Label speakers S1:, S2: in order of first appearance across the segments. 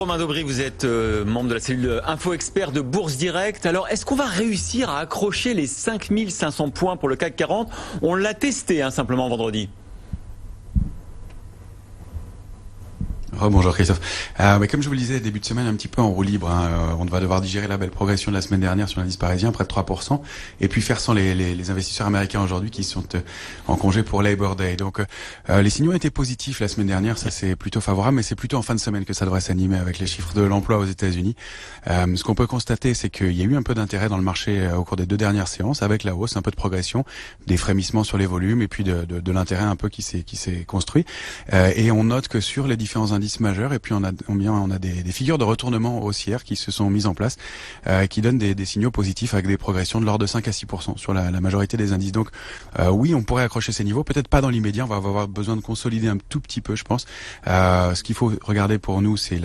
S1: Romain Daubry, vous êtes membre de la cellule Info Expert de Bourse Direct. Alors, est-ce qu'on va réussir à accrocher les 5500 points pour le CAC 40? On l'a testé simplement vendredi.
S2: Bonjour Christophe. Mais comme je vous le disais, début de semaine un petit peu en roue libre. On va devoir digérer la belle progression de la semaine dernière sur l'indice parisien, près de 3%, et puis faire sans les investisseurs américains aujourd'hui qui sont en congé pour Labor Day. Donc les signaux étaient positifs la semaine dernière, ça c'est plutôt favorable, mais c'est plutôt en fin de semaine que ça devrait s'animer avec les chiffres de l'emploi aux États-Unis. Ce qu'on peut constater, c'est qu'il y a eu un peu d'intérêt dans le marché au cours des 2 dernières séances, avec la hausse, un peu de progression, des frémissements sur les volumes, et puis de l'intérêt un peu qui s'est construit. Et on note que sur les différents indices majeurs, et puis on a des figures de retournement haussières qui se sont mises en place, qui donnent des signaux positifs avec des progressions de l'ordre de 5 à 6% sur la majorité des indices. Donc oui, on pourrait accrocher ces niveaux, peut-être pas dans l'immédiat, on va avoir besoin de consolider un tout petit peu, je pense. Ce qu'il faut regarder pour nous, c'est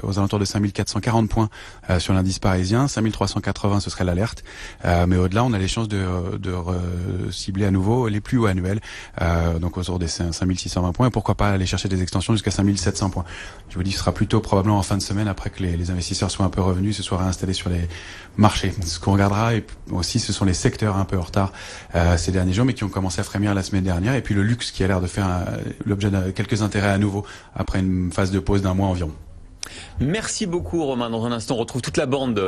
S2: aux alentours de 5440 points sur l'indice parisien, 5380 ce serait l'alerte, mais au-delà on a les chances de cibler à nouveau les plus hauts annuels, donc autour des 5620 points, et pourquoi pas aller chercher des extensions jusqu'à 5700 points. Je vous dis, ce sera plutôt probablement en fin de semaine, après que les investisseurs soient un peu revenus, se soient réinstallés sur les marchés. Ce qu'on regardera, et aussi, ce sont les secteurs un peu en retard ces derniers jours, mais qui ont commencé à frémir la semaine dernière, et puis le luxe qui a l'air de faire l'objet de quelques intérêts à nouveau, après une phase de pause d'1 mois environ.
S1: Merci beaucoup Romain. Dans un instant, on retrouve toute la bande